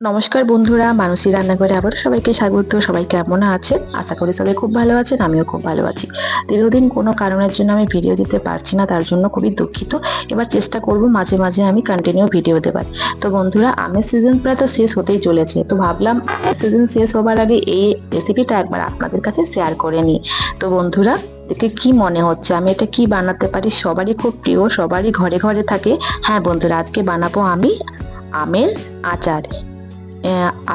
নমস্কার বন্ধুরা, মানসী রান্নাঘরে আবার সবাইকে স্বাগত। সবাই কেমন আছেন? আশা করি সবাই খুব ভালো আছেন, আমিও খুব ভালো আছি। দীর্ঘদিন কোনো কারণের জন্য আমি ভিডিও দিতে পারছি না, তার জন্য খুবই দুঃখিত। এবার চেষ্টা করব মাঝে মাঝে আমি কন্টিনিউ ভিডিও দেবার। তো বন্ধুরা, আমের সিজন প্রায় তো শেষ হতেই চলেছে, তো ভাবলাম আমের সিজন শেষ হবার আগে এই রেসিপিটা একবার আপনাদের কাছে শেয়ার করে নিই। তো বন্ধুরা, দেখে কি মনে হচ্ছে আমি এটা কি বানাতে পারি? সবারই খুব প্রিয়, সবারই ঘরে ঘরে থাকে। হ্যাঁ বন্ধুরা, আজকে বানাবো আমি আমের আচার।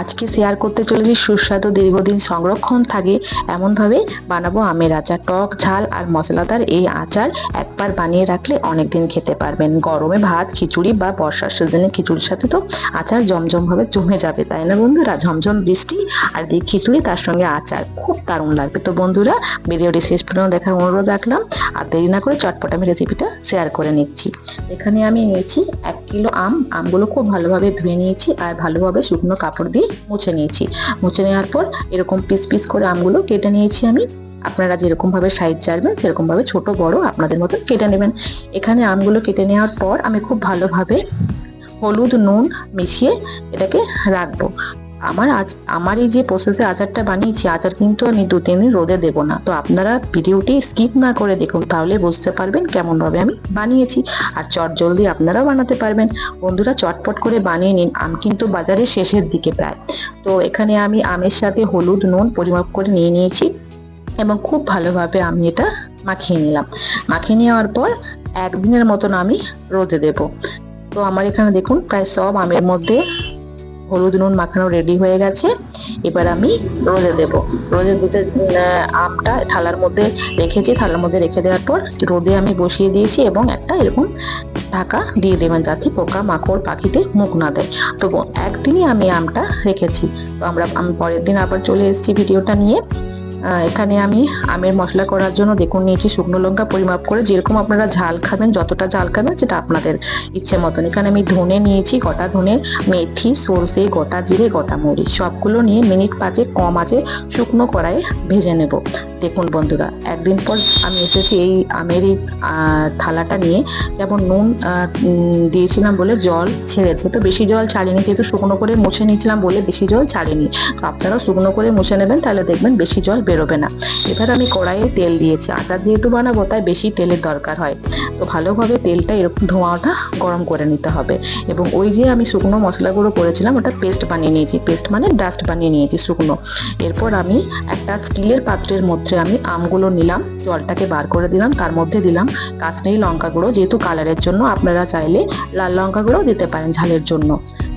আজকে শেয়ার করতে চলেছি সুস্বাদু, দীর্ঘদিন সংরক্ষণ থাকে এমনভাবে বানাবো আমের আচার। টক ঝাল আর মশলাদার এই আচার একবার বানিয়ে রাখলে অনেকদিন খেতে পারবেন। গরমে ভাত, খিচুড়ি বা বর্ষার সিজনে খিচুড়ির সাথে তো আচার জমজমভাবে জমে যাবে, তাই না বন্ধুরা? ঝমঝম বৃষ্টি আর দিয়ে খিচুড়ি, তার সঙ্গে আচার, খুব দারুণ লাগবে। তো বন্ধুরা, ভিডিওটি শেষ পর্যন্ত দেখার অনুরোধ রাখলাম। আর দেরি না করে চটপট আমি রেসিপিটা শেয়ার করে নিচ্ছি। এখানে আমি নিয়েছি 1 কিলো আমগুলো খুব ভালোভাবে ধুয়ে নিয়েছি আর ভালোভাবে শুকনো কাপড় দিয়ে মুছে নিয়েছি। মুছে নেওয়ার পর এরকম পিস পিস করে আমগুলো কেটে নিয়েছি আমি। আপনারা যেরকম ভাবে সাইজ চাইবেন সেরকম ভাবে ছোট বড় আপনাদের মতো কেটে নেবেন। এখানে আমগুলো কেটে নেওয়ার পর আমি খুব ভালোভাবে হলুদ নুন মিশিয়ে এটাকে রাখবো। আমার এই যে প্রসেসে আচারটা বানিয়েছি, আচার কিন্তু আমি 2-3 দিন রোদে দেবো না। তো আপনারা ভিডিওটি স্কিপ না করে দেখুন, তাহলে বুঝতে পারবেন কেমন ভাবে আমি বানিয়েছি। আর চট জলদি আপনারাও বানাতে পারবেন। বন্ধুরা, চটপট করে বানিয়ে নিন, আম কিন্তু বাজারের শেষের দিকে প্রায়। তো এখানে আমি আমের সাথে হলুদ নুন পরিমাপ করে নিয়ে নিয়েছি এবং খুব ভালোভাবে আমি এটা মাখিয়ে নিলাম। মাখিয়ে নেওয়ার পর 1 দিনের মতন আমি রোদে দেব। তো আমার এখানে দেখুন প্রায় সব আমের মধ্যে হলুদ নুন মাখানো রেডি হয়ে গেছে। এবার আমি রোদে দেব। রোদে দিতে আমটা থালার মধ্যে রেখেছি। থালার মধ্যে রেখে দেওয়ার পর রোদে আমি বসিয়ে দিয়েছি এবং একটা এরকম ঢাকা দিয়ে দেবেন যাতে পোকা মাকড় পাখিতে মুখ না দেয়। তো একদিনই আমি আমটা রেখেছি। তো আমি পরের দিন আবার চলে এসেছি ভিডিওটা নিয়ে। এখানে আমি আমের মশলা করার জন্য দেখুন নিয়েছি শুকনো লঙ্কা পরিমাপ করে, যেরকম আপনারা ঝাল খাবেন, যতটা ঝাল খাবেন সেটা আপনাদের ইচ্ছে মতন। এখানে আমি ধনে নিয়েছি, গোটা ধনে, মেথি, সরষে, গোটা জিরে, গোটা মরিচ, সবগুলো নিয়ে মিনিট 5 কম আঁচে শুকনো কড়াইয়ে ভেজে নেব। দেখুন বন্ধুরা, একদিন পর আমি এসেছি এই আমের এই থালাটা নিয়ে। যেমন নুন দিয়েছিলাম বলে জল ছেড়েছে, তো বেশি জল ছাড়েনি, যেহেতু শুকনো করে মুছে নিয়েছিলাম বলে বেশি জল ছাড়েনি। তো আপনারাও শুকনো করে মুছে নেবেন, তাহলে দেখবেন বেশি জল বেরোবে না। এবার আমি কড়াইয়ে তেল দিয়েছি, আচার যেহেতু বানাবো তাই বেশি তেলের দরকার হয়। তো ভালোভাবে তেলটা এরকম ধোঁয়াটা গরম করে নিতে হবে। এবং ওই যে আমি শুকনো মশলাগুলো করেছিলাম ওটা পেস্ট বানিয়ে নিয়েছি, পেস্ট মানে ডাস্ট বানিয়ে নিয়েছি শুকনো। এরপর আমি একটা স্টিলের পাত্রের মধ্যে আমি আমগুলো নিলাম, জলটাকে বার করে দিলাম, তার মধ্যে দিলাম কাশ্মীরি লঙ্কা গুঁড়ো, যেহেতু কালারের জন্য, আপনারা চাইলে লাল লঙ্কা গুঁড়ো দিতে পারেন ঝালের জন্য।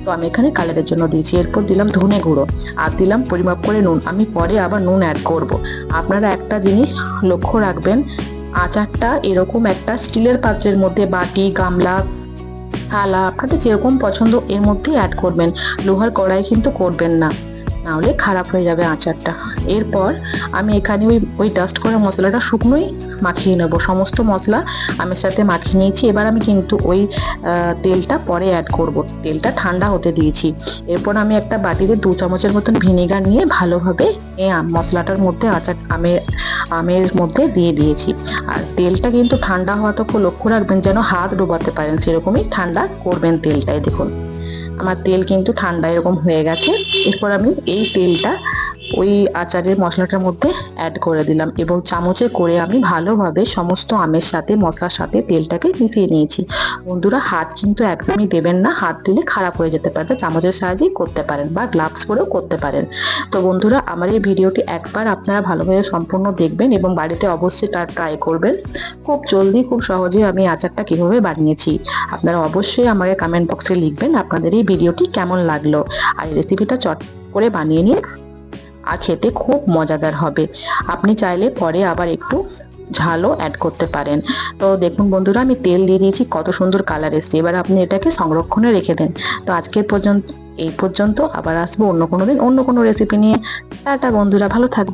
তো আমি এখানে কালারের জন্য দিয়েছি। এরপর দিলাম ধনে গুঁড়ো আর দিলাম পরিমাপ করে নুন। আমি পরে আবার নুন অ্যাড করব। আপনারা একটা জিনিস লক্ষ্য রাখবেন, আচারটা এরকম একটা স্টিলের পাত্রের মধ্যে, বাটি, গামলা, থালা, আপনাদের যেরকম পছন্দ এর মধ্যেই অ্যাড করবেন। লোহার কড়াই কিন্তু করবেন না, নাহলে খারাপ হয়ে যাবে আচারটা। এরপর আমি এখানে ওই ডাস্ট করা মশলাটা শুকনোই মাখিয়ে নেব। সমস্ত মশলা আমের সাথে মাখিয়ে নিয়েছি। এবার আমি কিন্তু ওই তেলটা পরে অ্যাড করব। তেলটা ঠান্ডা হতে দিয়েছি। এরপর আমি একটা বাটিতে 2 চামচের মতন ভিনেগার নিয়ে ভালোভাবে এই মশলাটার মধ্যে আমের মধ্যে দিয়ে দিয়েছি। আর তেলটা কিন্তু ঠান্ডা হওয়া তো লক্ষ্য রাখবেন যেন হাত ডোবাতে পারেন, সেরকমই ঠান্ডা করবেন তেলটাই। দেখুন আমার তেল কিন্তু ঠান্ডা এরকম হয়ে গেছে। এরপর আমি এই তেলটা ওই আচারের মশলাটার মধ্যে অ্যাড করে দিলাম এবং চামচে করে আমি ভালোভাবে সমস্ত আমের সাথে মশলার সাথে তেলটাকে মিশিয়ে নিয়েছি। বন্ধুরা, হাত কিন্তু একদমই দেবেন না, হাত দিলে খারাপ হয়ে যেতে পারে। চামচের সাহায্যেই করতে পারেন বা গ্লাভস পরেও করতে পারেন। তো বন্ধুরা, আমার এই ভিডিওটি একবার আপনারা ভালোভাবে সম্পূর্ণ দেখবেন এবং বাড়িতে অবশ্যই ট্রাই করবেন। খুব জলদি, খুব সহজে আমি আচারটা কিভাবে বানিয়েছি আপনারা অবশ্যই আমাকে কমেন্ট বক্সে লিখবেন আপনাদের এই ভিডিওটি কেমন লাগলো। আর এই রেসিপিটা চট করে বানিয়ে নিন, আর খেতে খুব মজাদার হবে। আপনি চাইলে পরে আবার একটু ঝালও অ্যাড করতে পারেন। তো দেখুন বন্ধুরা, আমি তেল দিয়ে দিয়েছি, কত সুন্দর কালার এসছে। এবার আপনি এটাকে সংরক্ষণে রেখে দেন। তো আজকের পর্যন্ত এই পর্যন্ত, আবার আসবো অন্য কোনো দিন অন্য কোনো রেসিপি নিয়ে। টাটা বন্ধুরা, ভালো থাকবেন।